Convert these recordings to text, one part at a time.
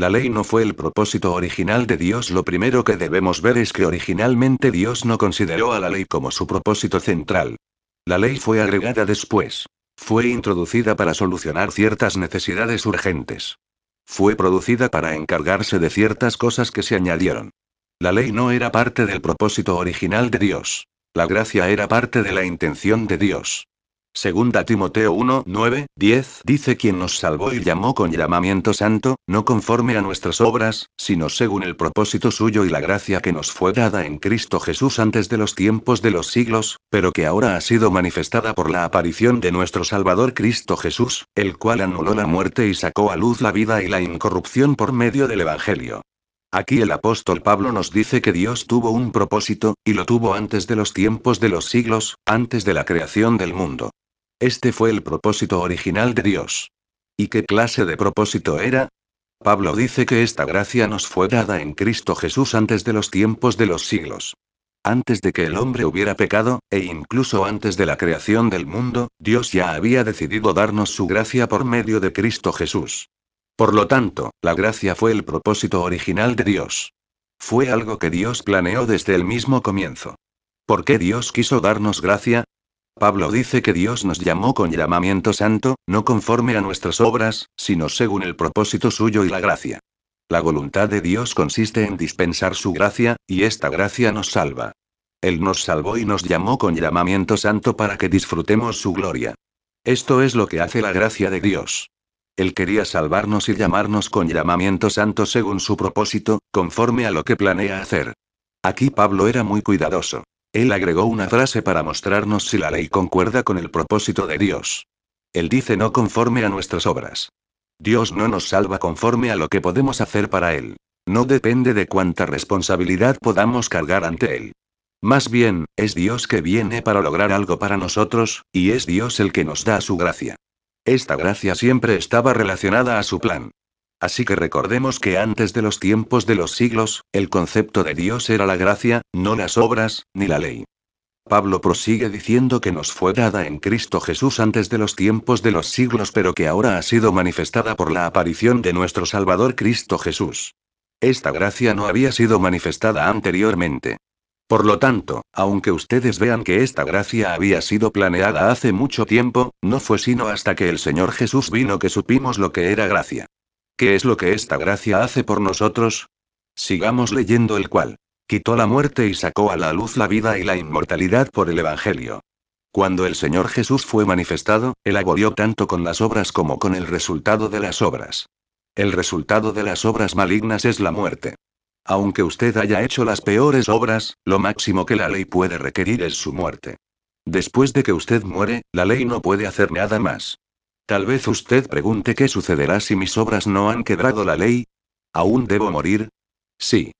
La ley no fue el propósito original de Dios. Lo primero que debemos ver es que originalmente Dios no consideró a la ley como su propósito central. La ley fue agregada después. Fue introducida para solucionar ciertas necesidades urgentes. Fue producida para encargarse de ciertas cosas que se añadieron. La ley no era parte del propósito original de Dios. La gracia era parte de la intención de Dios. Segunda Timoteo 1, 9, 10 dice: quien nos salvó y llamó con llamamiento santo, no conforme a nuestras obras, sino según el propósito suyo y la gracia que nos fue dada en Cristo Jesús antes de los tiempos de los siglos, pero que ahora ha sido manifestada por la aparición de nuestro Salvador Cristo Jesús, el cual anuló la muerte y sacó a luz la vida y la incorrupción por medio del Evangelio. Aquí el apóstol Pablo nos dice que Dios tuvo un propósito, y lo tuvo antes de los tiempos de los siglos, antes de la creación del mundo. Este fue el propósito original de Dios. ¿Y qué clase de propósito era? Pablo dice que esta gracia nos fue dada en Cristo Jesús antes de los tiempos de los siglos. Antes de que el hombre hubiera pecado, e incluso antes de la creación del mundo, Dios ya había decidido darnos su gracia por medio de Cristo Jesús. Por lo tanto, la gracia fue el propósito original de Dios. Fue algo que Dios planeó desde el mismo comienzo. ¿Por qué Dios quiso darnos gracia? Pablo dice que Dios nos llamó con llamamiento santo, no conforme a nuestras obras, sino según el propósito suyo y la gracia. La voluntad de Dios consiste en dispensar su gracia, y esta gracia nos salva. Él nos salvó y nos llamó con llamamiento santo para que disfrutemos su gloria. Esto es lo que hace la gracia de Dios. Él quería salvarnos y llamarnos con llamamiento santo según su propósito, conforme a lo que planea hacer. Aquí Pablo era muy cuidadoso. Él agregó una frase para mostrarnos si la ley concuerda con el propósito de Dios. Él dice: no conforme a nuestras obras. Dios no nos salva conforme a lo que podemos hacer para Él. No depende de cuánta responsabilidad podamos cargar ante Él. Más bien, es Dios que viene para lograr algo para nosotros, y es Dios el que nos da su gracia. Esta gracia siempre estaba relacionada a su plan. Así que recordemos que antes de los tiempos de los siglos, el concepto de Dios era la gracia, no las obras, ni la ley. Pablo prosigue diciendo que nos fue dada en Cristo Jesús antes de los tiempos de los siglos, pero que ahora ha sido manifestada por la aparición de nuestro Salvador Cristo Jesús. Esta gracia no había sido manifestada anteriormente. Por lo tanto, aunque ustedes vean que esta gracia había sido planeada hace mucho tiempo, no fue sino hasta que el Señor Jesús vino que supimos lo que era gracia. ¿Qué es lo que esta gracia hace por nosotros? Sigamos leyendo: el cual quitó la muerte y sacó a la luz la vida y la inmortalidad por el Evangelio. Cuando el Señor Jesús fue manifestado, Él abolió tanto con las obras como con el resultado de las obras. El resultado de las obras malignas es la muerte. Aunque usted haya hecho las peores obras, lo máximo que la ley puede requerir es su muerte. Después de que usted muere, la ley no puede hacer nada más. Tal vez usted pregunte: ¿qué sucederá si mis obras no han quebrado la ley? ¿Aún debo morir? Sí.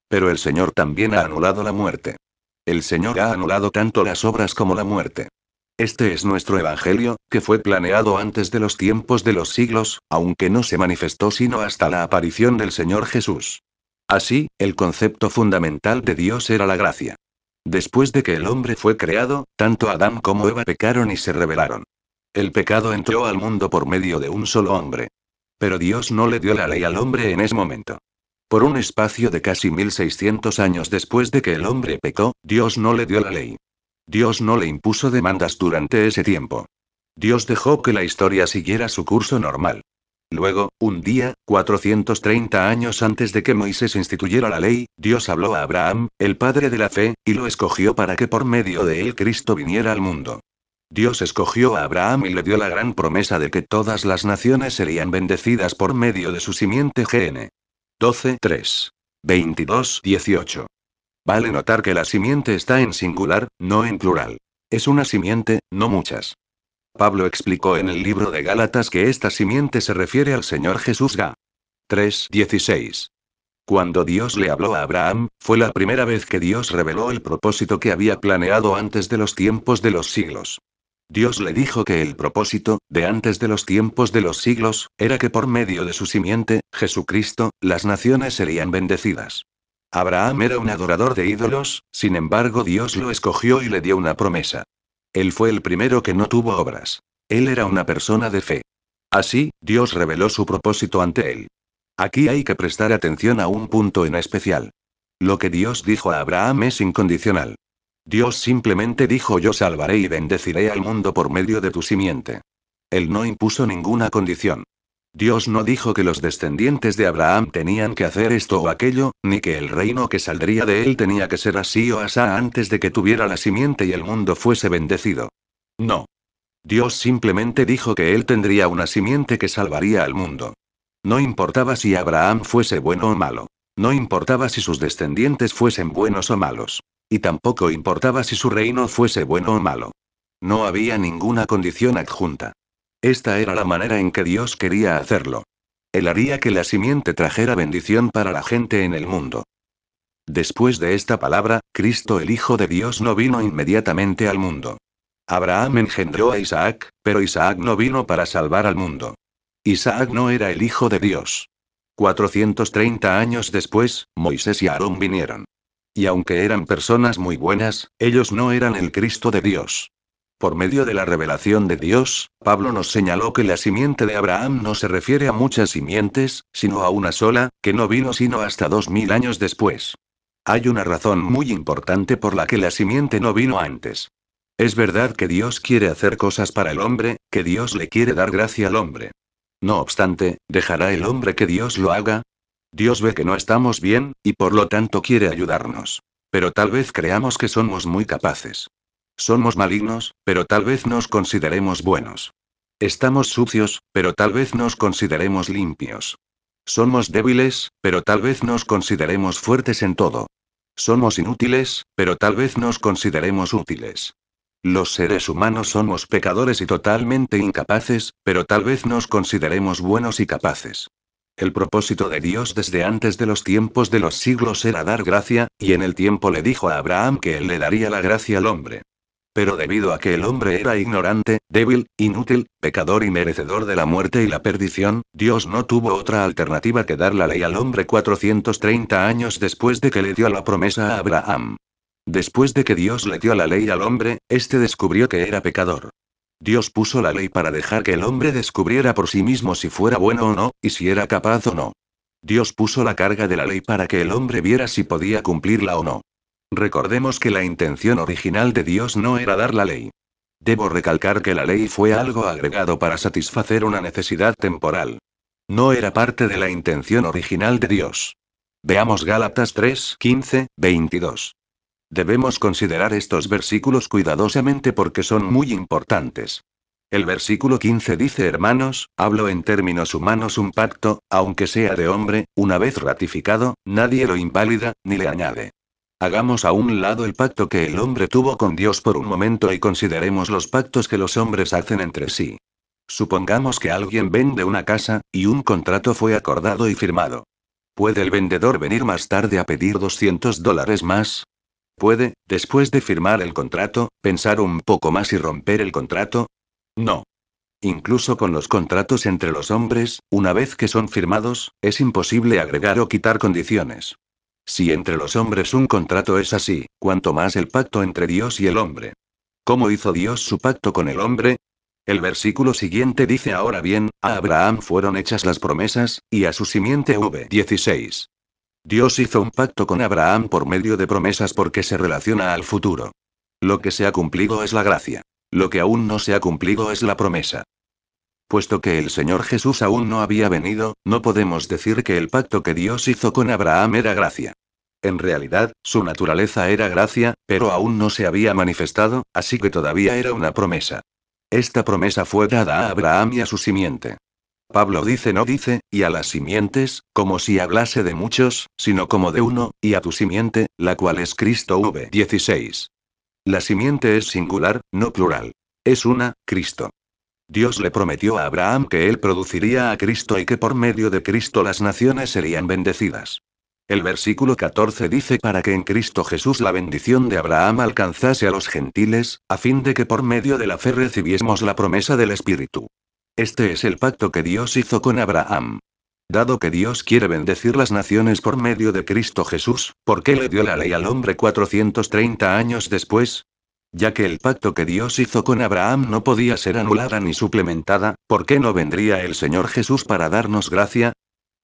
Pero el Señor también ha anulado la muerte. El Señor ha anulado tanto las obras como la muerte. Este es nuestro Evangelio, que fue planeado antes de los tiempos de los siglos, aunque no se manifestó sino hasta la aparición del Señor Jesús. Así, el concepto fundamental de Dios era la gracia. Después de que el hombre fue creado, tanto Adán como Eva pecaron y se rebelaron. El pecado entró al mundo por medio de un solo hombre. Pero Dios no le dio la ley al hombre en ese momento. Por un espacio de casi 1600 años después de que el hombre pecó, Dios no le dio la ley. Dios no le impuso demandas durante ese tiempo. Dios dejó que la historia siguiera su curso normal. Luego, un día, 430 años antes de que Moisés instituyera la ley, Dios habló a Abraham, el padre de la fe, y lo escogió para que por medio de él Cristo viniera al mundo. Dios escogió a Abraham y le dio la gran promesa de que todas las naciones serían bendecidas por medio de su simiente. GN 12, 3. 22, 18. Vale notar que la simiente está en singular, no en plural. Es una simiente, no muchas. Pablo explicó en el libro de Gálatas que esta simiente se refiere al Señor Jesús. Ga 3, 16. Cuando Dios le habló a Abraham, fue la primera vez que Dios reveló el propósito que había planeado antes de los tiempos de los siglos. Dios le dijo que el propósito, de antes de los tiempos de los siglos, era que por medio de su simiente, Jesucristo, las naciones serían bendecidas. Abraham era un adorador de ídolos, sin embargo Dios lo escogió y le dio una promesa. Él fue el primero que no tuvo obras. Él era una persona de fe. Así, Dios reveló su propósito ante él. Aquí hay que prestar atención a un punto en especial. Lo que Dios dijo a Abraham es incondicional. Dios simplemente dijo: yo salvaré y bendeciré al mundo por medio de tu simiente. Él no impuso ninguna condición. Dios no dijo que los descendientes de Abraham tenían que hacer esto o aquello, ni que el reino que saldría de él tenía que ser así o asá antes de que tuviera la simiente y el mundo fuese bendecido. No. Dios simplemente dijo que él tendría una simiente que salvaría al mundo. No importaba si Abraham fuese bueno o malo. No importaba si sus descendientes fuesen buenos o malos. Y tampoco importaba si su reino fuese bueno o malo. No había ninguna condición adjunta. Esta era la manera en que Dios quería hacerlo. Él haría que la simiente trajera bendición para la gente en el mundo. Después de esta palabra, Cristo el Hijo de Dios no vino inmediatamente al mundo. Abraham engendró a Isaac, pero Isaac no vino para salvar al mundo. Isaac no era el Hijo de Dios. 430 años después, Moisés y Aarón vinieron. Y aunque eran personas muy buenas, ellos no eran el Cristo de Dios. Por medio de la revelación de Dios, Pablo nos señaló que la simiente de Abraham no se refiere a muchas simientes, sino a una sola, que no vino sino hasta 2000 años después. Hay una razón muy importante por la que la simiente no vino antes. Es verdad que Dios quiere hacer cosas para el hombre, que Dios le quiere dar gracia al hombre. No obstante, ¿dejará el hombre que Dios lo haga? Dios ve que no estamos bien, y por lo tanto quiere ayudarnos. Pero tal vez creamos que somos muy capaces. Somos malignos, pero tal vez nos consideremos buenos. Estamos sucios, pero tal vez nos consideremos limpios. Somos débiles, pero tal vez nos consideremos fuertes en todo. Somos inútiles, pero tal vez nos consideremos útiles. Los seres humanos somos pecadores y totalmente incapaces, pero tal vez nos consideremos buenos y capaces. El propósito de Dios desde antes de los tiempos de los siglos era dar gracia, y en el tiempo le dijo a Abraham que él le daría la gracia al hombre. Pero debido a que el hombre era ignorante, débil, inútil, pecador y merecedor de la muerte y la perdición, Dios no tuvo otra alternativa que dar la ley al hombre 430 años después de que le dio la promesa a Abraham. Después de que Dios le dio la ley al hombre, éste descubrió que era pecador. Dios puso la ley para dejar que el hombre descubriera por sí mismo si fuera bueno o no, y si era capaz o no. Dios puso la carga de la ley para que el hombre viera si podía cumplirla o no. Recordemos que la intención original de Dios no era dar la ley. Debo recalcar que la ley fue algo agregado para satisfacer una necesidad temporal. No era parte de la intención original de Dios. Veamos Gálatas 3, 15, 22. Debemos considerar estos versículos cuidadosamente porque son muy importantes. El versículo 15 dice: hermanos, hablo en términos humanos, un pacto, aunque sea de hombre, una vez ratificado, nadie lo invalida, ni le añade. Hagamos a un lado el pacto que el hombre tuvo con Dios por un momento y consideremos los pactos que los hombres hacen entre sí. Supongamos que alguien vende una casa, y un contrato fue acordado y firmado. ¿Puede el vendedor venir más tarde a pedir $200 más? ¿Puede, después de firmar el contrato, pensar un poco más y romper el contrato? No. Incluso con los contratos entre los hombres, una vez que son firmados, es imposible agregar o quitar condiciones. Si entre los hombres un contrato es así, cuanto más el pacto entre Dios y el hombre. ¿Cómo hizo Dios su pacto con el hombre? El versículo siguiente dice: ahora bien, a Abraham fueron hechas las promesas, y a su simiente 16. Dios hizo un pacto con Abraham por medio de promesas porque se relaciona al futuro. Lo que se ha cumplido es la gracia. Lo que aún no se ha cumplido es la promesa. Puesto que el Señor Jesús aún no había venido, no podemos decir que el pacto que Dios hizo con Abraham era gracia. En realidad, su naturaleza era gracia, pero aún no se había manifestado, así que todavía era una promesa. Esta promesa fue dada a Abraham y a su simiente. Pablo no dice, y a las simientes, como si hablase de muchos, sino como de uno, y a tu simiente, la cual es Cristo 16. La simiente es singular, no plural. Es una, Cristo. Dios le prometió a Abraham que él produciría a Cristo y que por medio de Cristo las naciones serían bendecidas. El versículo 14 dice: para que en Cristo Jesús la bendición de Abraham alcanzase a los gentiles, a fin de que por medio de la fe recibiésemos la promesa del Espíritu. Este es el pacto que Dios hizo con Abraham. Dado que Dios quiere bendecir las naciones por medio de Cristo Jesús, ¿por qué le dio la ley al hombre 430 años después? Ya que el pacto que Dios hizo con Abraham no podía ser anulada ni suplementada, ¿por qué no vendría el Señor Jesús para darnos gracia?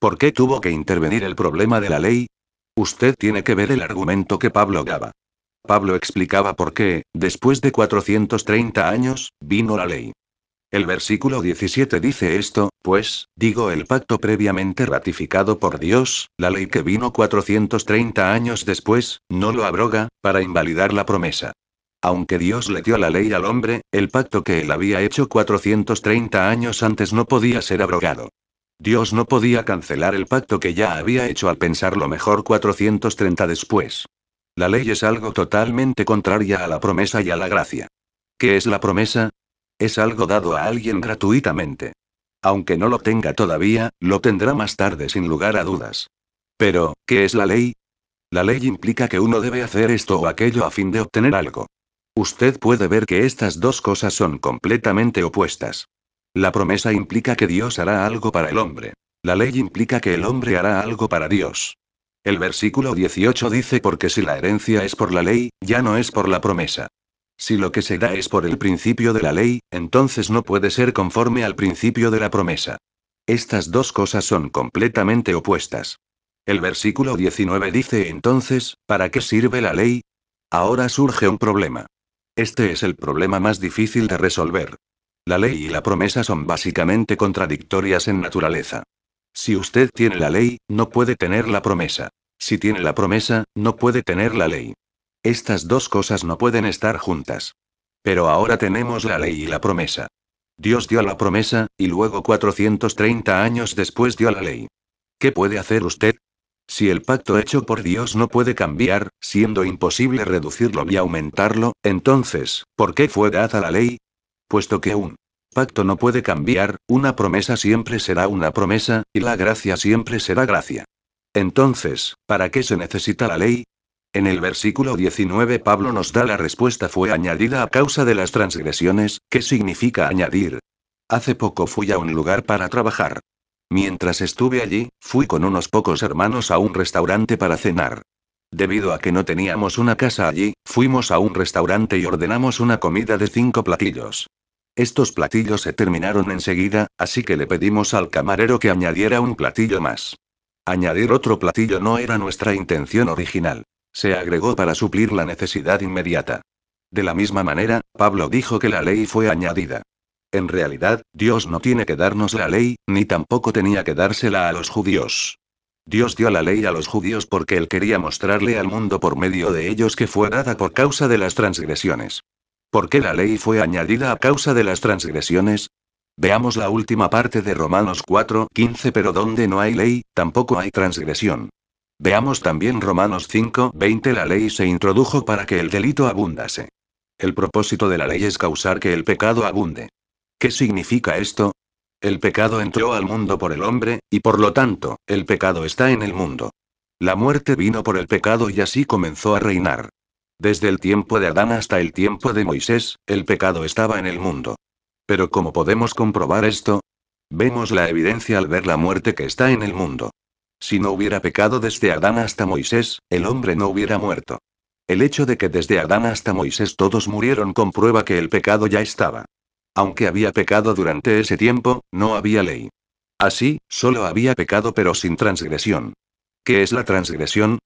¿Por qué tuvo que intervenir el problema de la ley? Usted tiene que ver el argumento que Pablo daba. Pablo explicaba por qué, después de 430 años, vino la ley. El versículo 17 dice esto, pues, digo el pacto previamente ratificado por Dios, la ley que vino 430 años después, no lo abroga, para invalidar la promesa. Aunque Dios le dio la ley al hombre, el pacto que él había hecho 430 años antes no podía ser abrogado. Dios no podía cancelar el pacto que ya había hecho al pensarlo mejor 430 después. La ley es algo totalmente contraria a la promesa y a la gracia. ¿Qué es la promesa? Es algo dado a alguien gratuitamente. Aunque no lo tenga todavía, lo tendrá más tarde sin lugar a dudas. Pero, ¿qué es la ley? La ley implica que uno debe hacer esto o aquello a fin de obtener algo. Usted puede ver que estas dos cosas son completamente opuestas. La promesa implica que Dios hará algo para el hombre. La ley implica que el hombre hará algo para Dios. El versículo 18 dice porque si la herencia es por la ley, ya no es por la promesa. Si lo que se da es por el principio de la ley, entonces no puede ser conforme al principio de la promesa. Estas dos cosas son completamente opuestas. El versículo 19 dice entonces, ¿para qué sirve la ley? Ahora surge un problema. Este es el problema más difícil de resolver. La ley y la promesa son básicamente contradictorias en naturaleza. Si usted tiene la ley, no puede tener la promesa. Si tiene la promesa, no puede tener la ley. Estas dos cosas no pueden estar juntas. Pero ahora tenemos la ley y la promesa. Dios dio la promesa, y luego 430 años después dio la ley. ¿Qué puede hacer usted? Si el pacto hecho por Dios no puede cambiar, siendo imposible reducirlo ni aumentarlo, entonces, ¿por qué fue dada la ley? Puesto que un pacto no puede cambiar, una promesa siempre será una promesa, y la gracia siempre será gracia. Entonces, ¿para qué se necesita la ley? En el versículo 19 Pablo nos da la respuesta fue añadida a causa de las transgresiones. ¿Qué significa añadir? Hace poco fui a un lugar para trabajar. Mientras estuve allí, fui con unos pocos hermanos a un restaurante para cenar. Debido a que no teníamos una casa allí, fuimos a un restaurante y ordenamos una comida de 5 platillos. Estos platillos se terminaron enseguida, así que le pedimos al camarero que añadiera un platillo más. Añadir otro platillo no era nuestra intención original. Se agregó para suplir la necesidad inmediata. De la misma manera, Pablo dijo que la ley fue añadida. En realidad, Dios no tiene que darnos la ley, ni tampoco tenía que dársela a los judíos. Dios dio la ley a los judíos porque Él quería mostrarle al mundo por medio de ellos que fue dada por causa de las transgresiones. ¿Por qué la ley fue añadida a causa de las transgresiones? Veamos la última parte de Romanos 4:15 pero donde no hay ley, tampoco hay transgresión. Veamos también Romanos 5:20 la ley se introdujo para que el delito abundase. El propósito de la ley es causar que el pecado abunde. ¿Qué significa esto? El pecado entró al mundo por el hombre, y por lo tanto, el pecado está en el mundo. La muerte vino por el pecado y así comenzó a reinar. Desde el tiempo de Adán hasta el tiempo de Moisés, el pecado estaba en el mundo. Pero ¿cómo podemos comprobar esto? Vemos la evidencia al ver la muerte que está en el mundo. Si no hubiera pecado desde Adán hasta Moisés, el hombre no hubiera muerto. El hecho de que desde Adán hasta Moisés todos murieron comprueba que el pecado ya estaba. Aunque había pecado durante ese tiempo, no había ley. Así, solo había pecado pero sin transgresión. ¿Qué es la transgresión?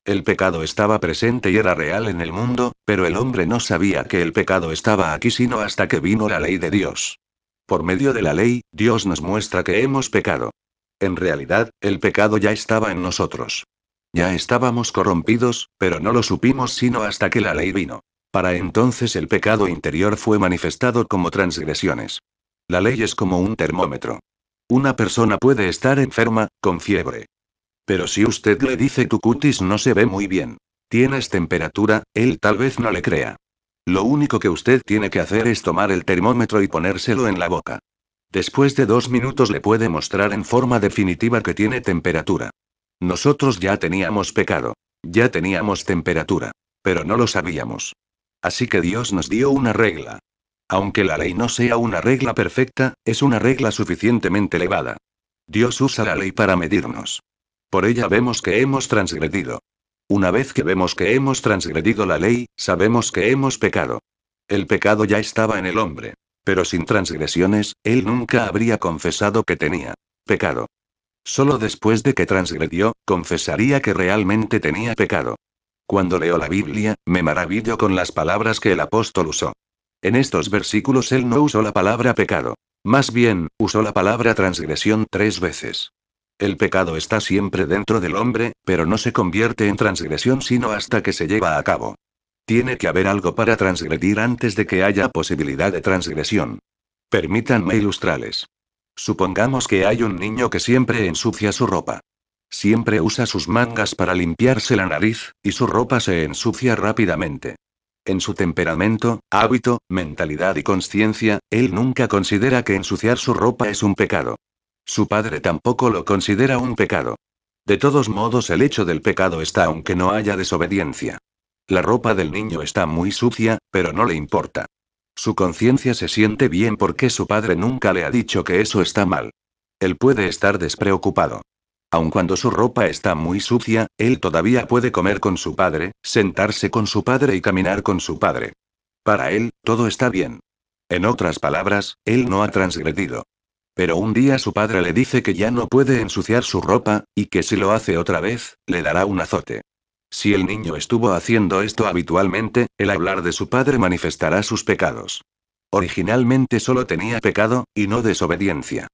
El pecado estaba presente y era real en el mundo, pero el hombre no sabía que el pecado estaba aquí sino hasta que vino la ley de Dios. Por medio de la ley, Dios nos muestra que hemos pecado. En realidad, el pecado ya estaba en nosotros. Ya estábamos corrompidos, pero no lo supimos sino hasta que la ley vino. Para entonces el pecado interior fue manifestado como transgresiones. La ley es como un termómetro. Una persona puede estar enferma, con fiebre. Pero si usted le dice tu cutis no se ve muy bien. ¿Tienes temperatura? Él tal vez no le crea. Lo único que usted tiene que hacer es tomar el termómetro y ponérselo en la boca. Después de 2 minutos le puede mostrar en forma definitiva que tiene temperatura. Nosotros ya teníamos pecado. Ya teníamos temperatura. Pero no lo sabíamos. Así que Dios nos dio una regla. Aunque la ley no sea una regla perfecta, es una regla suficientemente elevada. Dios usa la ley para medirnos. Por ella vemos que hemos transgredido. Una vez que vemos que hemos transgredido la ley, sabemos que hemos pecado. El pecado ya estaba en el hombre. Pero sin transgresiones, él nunca habría confesado que tenía pecado. Solo después de que transgredió, confesaría que realmente tenía pecado. Cuando leo la Biblia, me maravillo con las palabras que el apóstol usó. En estos versículos él no usó la palabra pecado. Más bien, usó la palabra transgresión 3 veces. El pecado está siempre dentro del hombre, pero no se convierte en transgresión sino hasta que se lleva a cabo. Tiene que haber algo para transgredir antes de que haya posibilidad de transgresión. Permítanme ilustrarles. Supongamos que hay un niño que siempre ensucia su ropa. Siempre usa sus mangas para limpiarse la nariz, y su ropa se ensucia rápidamente. En su temperamento, hábito, mentalidad y conciencia, él nunca considera que ensuciar su ropa es un pecado. Su padre tampoco lo considera un pecado. De todos modos, el hecho del pecado está aunque no haya desobediencia. La ropa del niño está muy sucia, pero no le importa. Su conciencia se siente bien porque su padre nunca le ha dicho que eso está mal. Él puede estar despreocupado. Aun cuando su ropa está muy sucia, él todavía puede comer con su padre, sentarse con su padre y caminar con su padre. Para él, todo está bien. En otras palabras, él no ha transgredido. Pero un día su padre le dice que ya no puede ensuciar su ropa, y que si lo hace otra vez, le dará un azote. Si el niño estuvo haciendo esto habitualmente, el hablar de su padre manifestará sus pecados. Originalmente solo tenía pecado, y no desobediencia.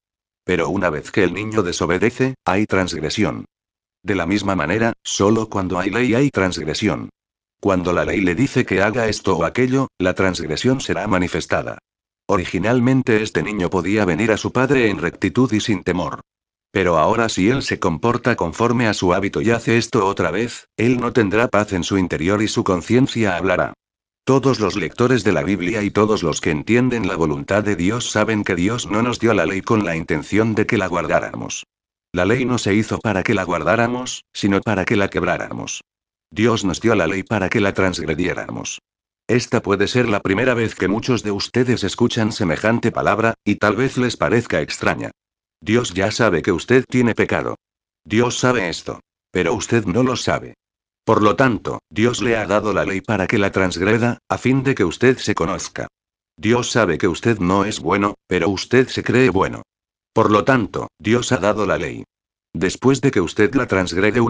Pero una vez que el niño desobedece, hay transgresión. De la misma manera, solo cuando hay ley hay transgresión. Cuando la ley le dice que haga esto o aquello, la transgresión será manifestada. Originalmente este niño podía venir a su padre en rectitud y sin temor. Pero ahora si él se comporta conforme a su hábito y hace esto otra vez, él no tendrá paz en su interior y su conciencia hablará. Todos los lectores de la Biblia y todos los que entienden la voluntad de Dios saben que Dios no nos dio la ley con la intención de que la guardáramos. La ley no se hizo para que la guardáramos, sino para que la quebráramos. Dios nos dio la ley para que la transgrediéramos. Esta puede ser la primera vez que muchos de ustedes escuchan semejante palabra, y tal vez les parezca extraña. Dios ya sabe que usted tiene pecado. Dios sabe esto. Pero usted no lo sabe. Por lo tanto, Dios le ha dado la ley para que la transgreda, a fin de que usted se conozca. Dios sabe que usted no es bueno, pero usted se cree bueno. Por lo tanto, Dios ha dado la ley. Después de que usted la transgrede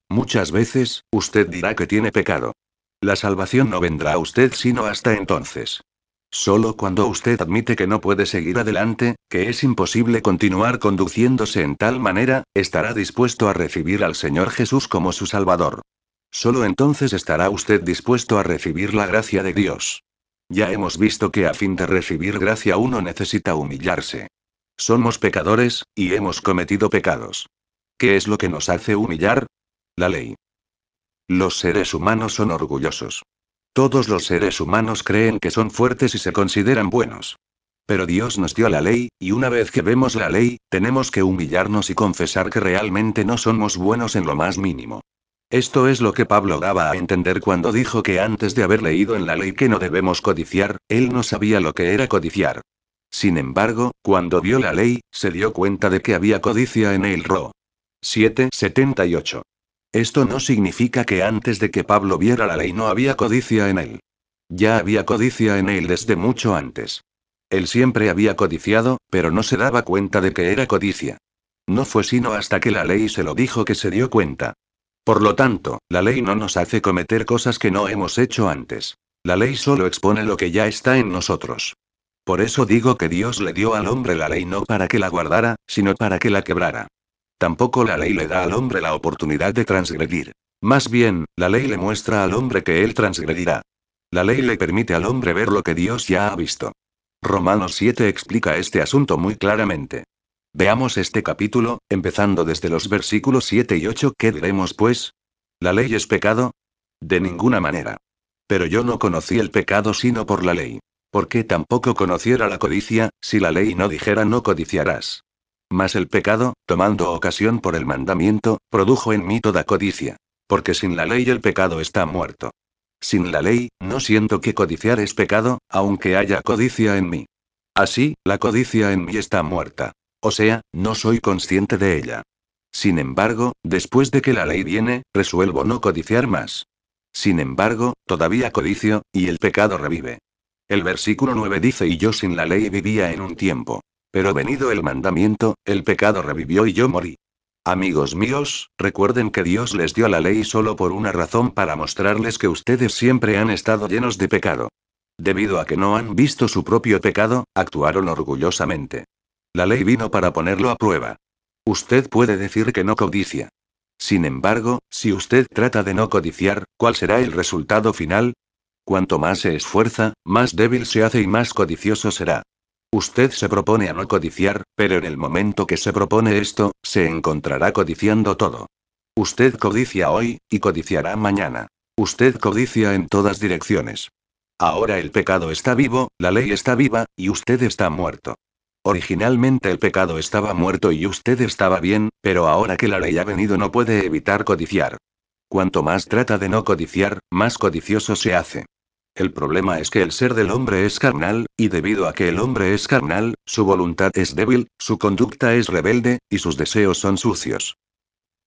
muchas veces, usted dirá que tiene pecado. La salvación no vendrá a usted sino hasta entonces. Solo cuando usted admite que no puede seguir adelante, que es imposible continuar conduciéndose en tal manera, estará dispuesto a recibir al Señor Jesús como su Salvador. Solo entonces estará usted dispuesto a recibir la gracia de Dios. Ya hemos visto que a fin de recibir gracia uno necesita humillarse. Somos pecadores, y hemos cometido pecados. ¿Qué es lo que nos hace humillar? La ley. Los seres humanos son orgullosos. Todos los seres humanos creen que son fuertes y se consideran buenos. Pero Dios nos dio la ley, y una vez que vemos la ley, tenemos que humillarnos y confesar que realmente no somos buenos en lo más mínimo. Esto es lo que Pablo daba a entender cuando dijo que antes de haber leído en la ley que no debemos codiciar, él no sabía lo que era codiciar. Sin embargo, cuando vio la ley, se dio cuenta de que había codicia en él. 7:78. Esto no significa que antes de que Pablo viera la ley no había codicia en él. Ya había codicia en él desde mucho antes. Él siempre había codiciado, pero no se daba cuenta de que era codicia. No fue sino hasta que la ley se lo dijo que se dio cuenta. Por lo tanto, la ley no nos hace cometer cosas que no hemos hecho antes. La ley solo expone lo que ya está en nosotros. Por eso digo que Dios le dio al hombre la ley no para que la guardara, sino para que la quebrara. Tampoco la ley le da al hombre la oportunidad de transgredir. Más bien, la ley le muestra al hombre que él transgredirá. La ley le permite al hombre ver lo que Dios ya ha visto. Romanos 7 explica este asunto muy claramente. Veamos este capítulo, empezando desde los versículos 7 y 8. ¿Qué diremos pues? ¿La ley es pecado? De ninguna manera. Pero yo no conocí el pecado sino por la ley. ¿Por qué tampoco conociera la codicia, si la ley no dijera no codiciarás? Mas el pecado, tomando ocasión por el mandamiento, produjo en mí toda codicia. Porque sin la ley el pecado está muerto. Sin la ley, no siento que codiciar es pecado, aunque haya codicia en mí. Así, la codicia en mí está muerta. O sea, no soy consciente de ella. Sin embargo, después de que la ley viene, resuelvo no codiciar más. Sin embargo, todavía codicio, y el pecado revive. El versículo 9 dice: y yo sin la ley vivía en un tiempo. Pero venido el mandamiento, el pecado revivió y yo morí. Amigos míos, recuerden que Dios les dio la ley solo por una razón, para mostrarles que ustedes siempre han estado llenos de pecado. Debido a que no han visto su propio pecado, actuaron orgullosamente. La ley vino para ponerlo a prueba. Usted puede decir que no codicia. Sin embargo, si usted trata de no codiciar, ¿cuál será el resultado final? Cuanto más se esfuerza, más débil se hace y más codicioso será. Usted se propone a no codiciar, pero en el momento que se propone esto, se encontrará codiciando todo. Usted codicia hoy, y codiciará mañana. Usted codicia en todas direcciones. Ahora el pecado está vivo, la ley está viva, y usted está muerto. Originalmente el pecado estaba muerto y usted estaba bien, pero ahora que la ley ha venido no puede evitar codiciar. Cuanto más trata de no codiciar, más codicioso se hace. El problema es que el ser del hombre es carnal, y debido a que el hombre es carnal, su voluntad es débil, su conducta es rebelde, y sus deseos son sucios.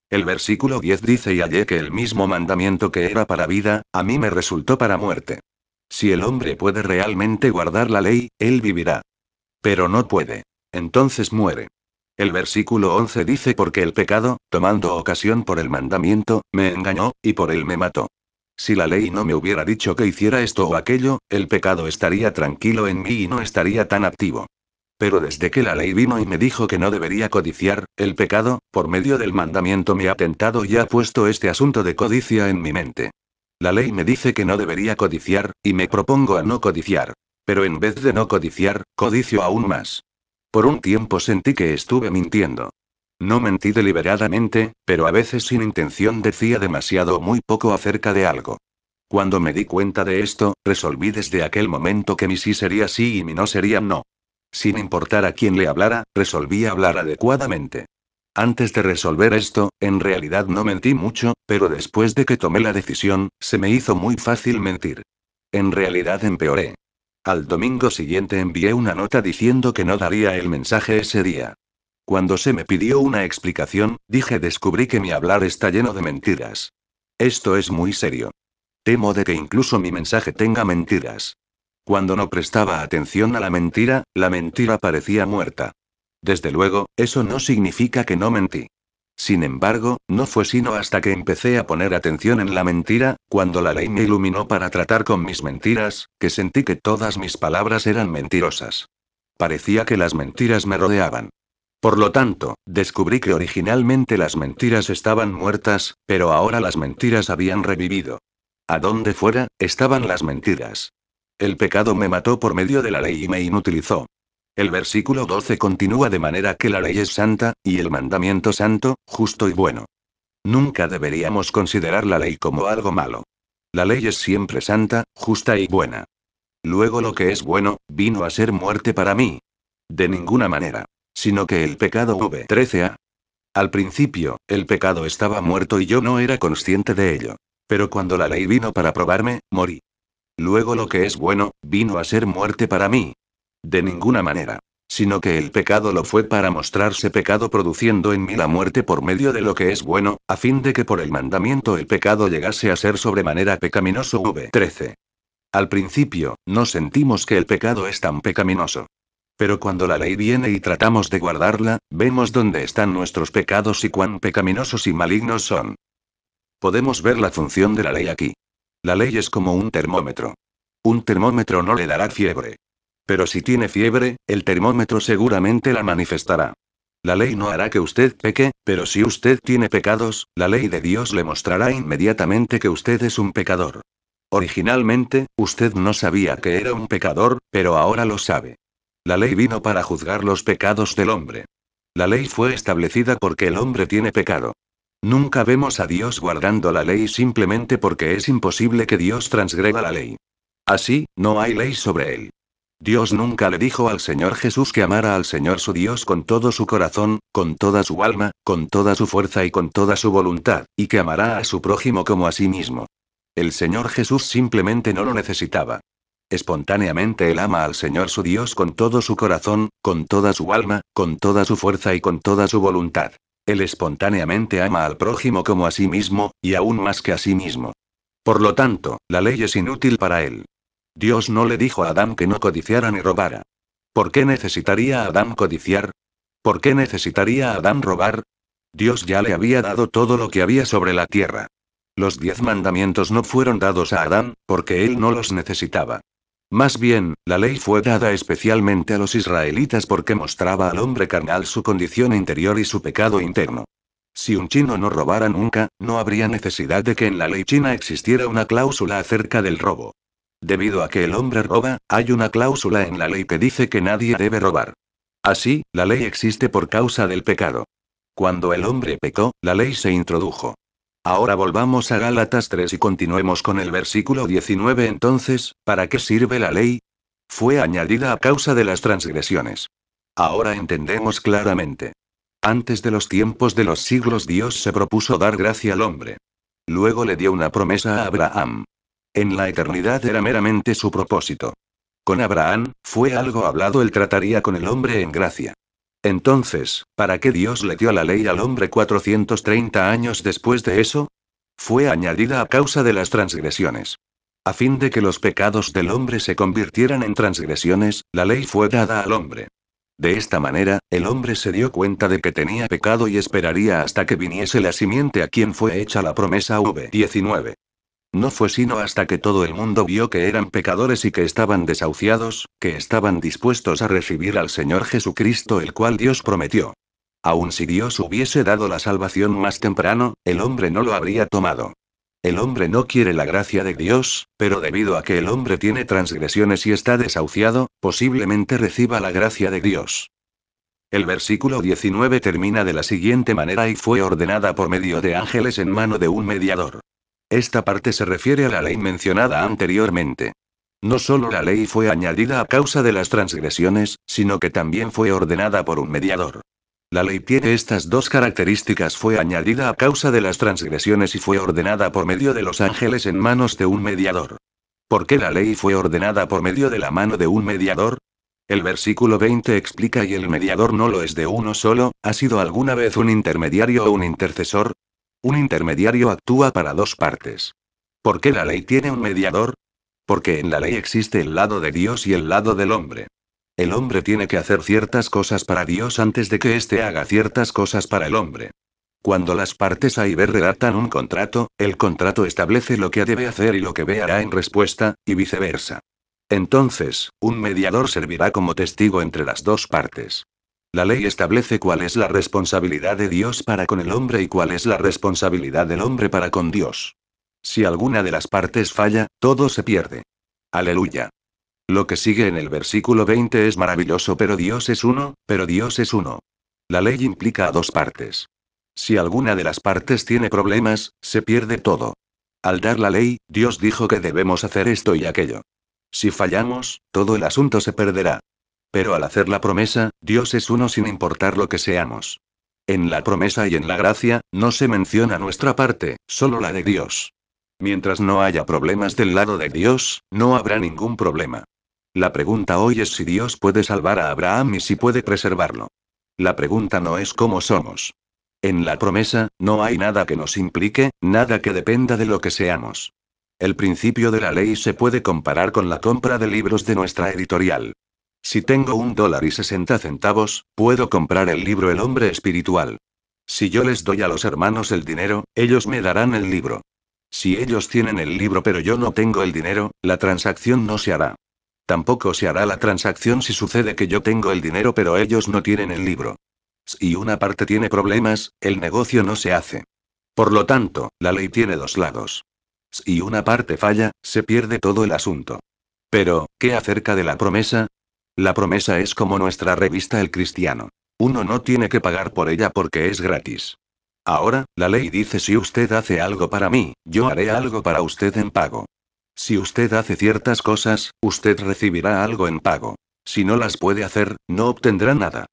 El versículo 10 dice: y hallé que el mismo mandamiento que era para vida, a mí me resultó para muerte. Si el hombre puede realmente guardar la ley, él vivirá. Pero no puede. Entonces muere. El versículo 11 dice: porque el pecado, tomando ocasión por el mandamiento, me engañó, y por él me mató. Si la ley no me hubiera dicho que hiciera esto o aquello, el pecado estaría tranquilo en mí y no estaría tan activo. Pero desde que la ley vino y me dijo que no debería codiciar, el pecado, por medio del mandamiento, me ha tentado y ha puesto este asunto de codicia en mi mente. La ley me dice que no debería codiciar, y me propongo a no codiciar. Pero en vez de no codiciar, codicio aún más. Por un tiempo sentí que estuve mintiendo. No mentí deliberadamente, pero a veces sin intención decía demasiado o muy poco acerca de algo. Cuando me di cuenta de esto, resolví desde aquel momento que mi sí sería sí y mi no sería no. Sin importar a quién le hablara, resolví hablar adecuadamente. Antes de resolver esto, en realidad no mentí mucho, pero después de que tomé la decisión, se me hizo muy fácil mentir. En realidad empeoré. Al domingo siguiente envié una nota diciendo que no daría el mensaje ese día. Cuando se me pidió una explicación, dije: descubrí que mi hablar está lleno de mentiras. Esto es muy serio. Temo de que incluso mi mensaje tenga mentiras. Cuando no prestaba atención a la mentira parecía muerta. Desde luego, eso no significa que no mentí. Sin embargo, no fue sino hasta que empecé a poner atención en la mentira, cuando la ley me iluminó para tratar con mis mentiras, que sentí que todas mis palabras eran mentirosas. Parecía que las mentiras me rodeaban. Por lo tanto, descubrí que originalmente las mentiras estaban muertas, pero ahora las mentiras habían revivido. A donde fuera, estaban las mentiras. El pecado me mató por medio de la ley y me inutilizó. El versículo 12 continúa: de manera que la ley es santa, y el mandamiento santo, justo y bueno. Nunca deberíamos considerar la ley como algo malo. La ley es siempre santa, justa y buena. Luego lo que es bueno, vino a ser muerte para mí. De ninguna manera. Sino que el pecado v13a. Al principio, el pecado estaba muerto y yo no era consciente de ello. Pero cuando la ley vino para probarme, morí. Luego lo que es bueno, vino a ser muerte para mí. De ninguna manera. Sino que el pecado lo fue para mostrarse pecado, produciendo en mí la muerte por medio de lo que es bueno, a fin de que por el mandamiento el pecado llegase a ser sobremanera pecaminoso v13. Al principio, no sentimos que el pecado es tan pecaminoso. Pero cuando la ley viene y tratamos de guardarla, vemos dónde están nuestros pecados y cuán pecaminosos y malignos son. Podemos ver la función de la ley aquí. La ley es como un termómetro. Un termómetro no le dará fiebre. Pero si tiene fiebre, el termómetro seguramente la manifestará. La ley no hará que usted peque, pero si usted tiene pecados, la ley de Dios le mostrará inmediatamente que usted es un pecador. Originalmente, usted no sabía que era un pecador, pero ahora lo sabe. La ley vino para juzgar los pecados del hombre. La ley fue establecida porque el hombre tiene pecado. Nunca vemos a Dios guardando la ley simplemente porque es imposible que Dios transgreda la ley. Así, no hay ley sobre él. Dios nunca le dijo al Señor Jesús que amara al Señor su Dios con todo su corazón, con toda su alma, con toda su fuerza y con toda su voluntad, y que amará a su prójimo como a sí mismo. El Señor Jesús simplemente no lo necesitaba. Espontáneamente él ama al Señor su Dios con todo su corazón, con toda su alma, con toda su fuerza y con toda su voluntad. Él espontáneamente ama al prójimo como a sí mismo, y aún más que a sí mismo. Por lo tanto, la ley es inútil para él. Dios no le dijo a Adán que no codiciara ni robara. ¿Por qué necesitaría Adán codiciar? ¿Por qué necesitaría Adán robar? Dios ya le había dado todo lo que había sobre la tierra. Los 10 mandamientos no fueron dados a Adán, porque él no los necesitaba. Más bien, la ley fue dada especialmente a los israelitas porque mostraba al hombre carnal su condición interior y su pecado interno. Si un chino no robara nunca, no habría necesidad de que en la ley china existiera una cláusula acerca del robo. Debido a que el hombre roba, hay una cláusula en la ley que dice que nadie debe robar. Así, la ley existe por causa del pecado. Cuando el hombre pecó, la ley se introdujo. Ahora volvamos a Gálatas 3 y continuemos con el versículo 19. Entonces, ¿para qué sirve la ley? Fue añadida a causa de las transgresiones. Ahora entendemos claramente. Antes de los tiempos de los siglos Dios se propuso dar gracia al hombre. Luego le dio una promesa a Abraham. En la eternidad era meramente su propósito. Con Abraham, fue algo hablado, él trataría con el hombre en gracia. Entonces, ¿para qué Dios le dio la ley al hombre 430 años después de eso? Fue añadida a causa de las transgresiones. A fin de que los pecados del hombre se convirtieran en transgresiones, la ley fue dada al hombre. De esta manera, el hombre se dio cuenta de que tenía pecado y esperaría hasta que viniese la simiente a quien fue hecha la promesa. 19. No fue sino hasta que todo el mundo vio que eran pecadores y que estaban desahuciados, que estaban dispuestos a recibir al Señor Jesucristo, el cual Dios prometió. Aun si Dios hubiese dado la salvación más temprano, el hombre no lo habría tomado. El hombre no quiere la gracia de Dios, pero debido a que el hombre tiene transgresiones y está desahuciado, posiblemente reciba la gracia de Dios. El versículo 19 termina de la siguiente manera: y fue ordenada por medio de ángeles en mano de un mediador. Esta parte se refiere a la ley mencionada anteriormente. No solo la ley fue añadida a causa de las transgresiones, sino que también fue ordenada por un mediador. La ley tiene estas dos características: fue añadida a causa de las transgresiones y fue ordenada por medio de los ángeles en manos de un mediador. ¿Por qué la ley fue ordenada por medio de la mano de un mediador? El versículo 20 explica: y el mediador no lo es de uno solo, ¿ha sido alguna vez un intermediario o un intercesor? Un intermediario actúa para dos partes. ¿Por qué la ley tiene un mediador? Porque en la ley existe el lado de Dios y el lado del hombre. El hombre tiene que hacer ciertas cosas para Dios antes de que éste haga ciertas cosas para el hombre. Cuando las partes A y B redactan un contrato, el contrato establece lo que A debe hacer y lo que B hará en respuesta, y viceversa. Entonces, un mediador servirá como testigo entre las dos partes. La ley establece cuál es la responsabilidad de Dios para con el hombre y cuál es la responsabilidad del hombre para con Dios. Si alguna de las partes falla, todo se pierde. Aleluya. Lo que sigue en el versículo 20 es maravilloso: pero Dios es uno. La ley implica a dos partes. Si alguna de las partes tiene problemas, se pierde todo. Al dar la ley, Dios dijo que debemos hacer esto y aquello. Si fallamos, todo el asunto se perderá. Pero al hacer la promesa, Dios es uno sin importar lo que seamos. En la promesa y en la gracia, no se menciona nuestra parte, solo la de Dios. Mientras no haya problemas del lado de Dios, no habrá ningún problema. La pregunta hoy es si Dios puede salvar a Abraham y si puede preservarlo. La pregunta no es cómo somos. En la promesa, no hay nada que nos implique, nada que dependa de lo que seamos. El principio de la ley se puede comparar con la compra de libros de nuestra editorial. Si tengo $1.60, puedo comprar el libro El hombre espiritual. Si yo les doy a los hermanos el dinero, ellos me darán el libro. Si ellos tienen el libro pero yo no tengo el dinero, la transacción no se hará. Tampoco se hará la transacción si sucede que yo tengo el dinero pero ellos no tienen el libro. Si una parte tiene problemas, el negocio no se hace. Por lo tanto, la ley tiene dos lados. Si una parte falla, se pierde todo el asunto. Pero, ¿qué acerca de la promesa? La promesa es como nuestra revista El Cristiano. Uno no tiene que pagar por ella porque es gratis. Ahora, la ley dice: si usted hace algo para mí, yo haré algo para usted en pago. Si usted hace ciertas cosas, usted recibirá algo en pago. Si no las puede hacer, no obtendrá nada.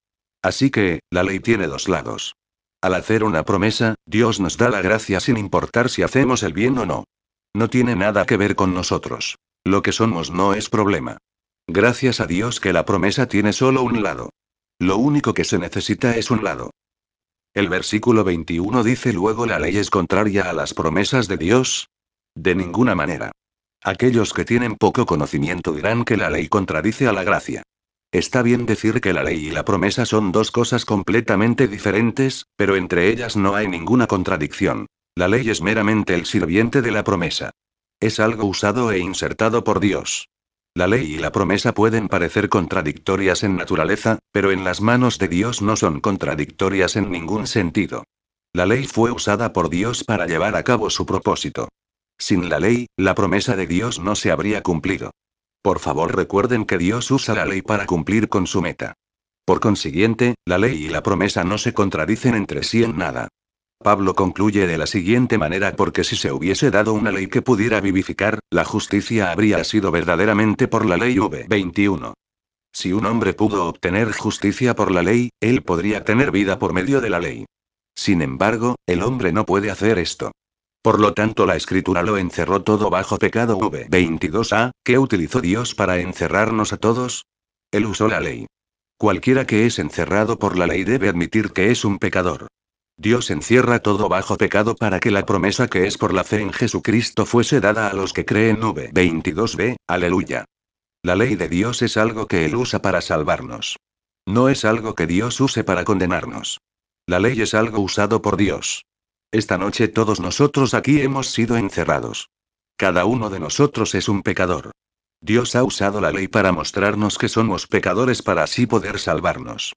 Así que, la ley tiene dos lados. Al hacer una promesa, Dios nos da la gracia sin importar si hacemos el bien o no. No tiene nada que ver con nosotros. Lo que somos no es problema. Gracias a Dios que la promesa tiene solo un lado. Lo único que se necesita es un lado. El versículo 21 dice: luego la ley es contraria a las promesas de Dios. De ninguna manera. Aquellos que tienen poco conocimiento dirán que la ley contradice a la gracia. Está bien decir que la ley y la promesa son dos cosas completamente diferentes, pero entre ellas no hay ninguna contradicción. La ley es meramente el sirviente de la promesa. Es algo usado e insertado por Dios. La ley y la promesa pueden parecer contradictorias en naturaleza, pero en las manos de Dios no son contradictorias en ningún sentido. La ley fue usada por Dios para llevar a cabo su propósito. Sin la ley, la promesa de Dios no se habría cumplido. Por favor, recuerden que Dios usa la ley para cumplir con su meta. Por consiguiente, la ley y la promesa no se contradicen entre sí en nada. Pablo concluye de la siguiente manera: porque si se hubiese dado una ley que pudiera vivificar, la justicia habría sido verdaderamente por la ley. 21. Si un hombre pudo obtener justicia por la ley, él podría tener vida por medio de la ley. Sin embargo, el hombre no puede hacer esto. Por lo tanto, la escritura lo encerró todo bajo pecado. 22a, ¿qué utilizó Dios para encerrarnos a todos? Él usó la ley. Cualquiera que es encerrado por la ley debe admitir que es un pecador. Dios encierra todo bajo pecado para que la promesa que es por la fe en Jesucristo fuese dada a los que creen. 22b, aleluya. La ley de Dios es algo que Él usa para salvarnos. No es algo que Dios use para condenarnos. La ley es algo usado por Dios. Esta noche todos nosotros aquí hemos sido encerrados. Cada uno de nosotros es un pecador. Dios ha usado la ley para mostrarnos que somos pecadores para así poder salvarnos.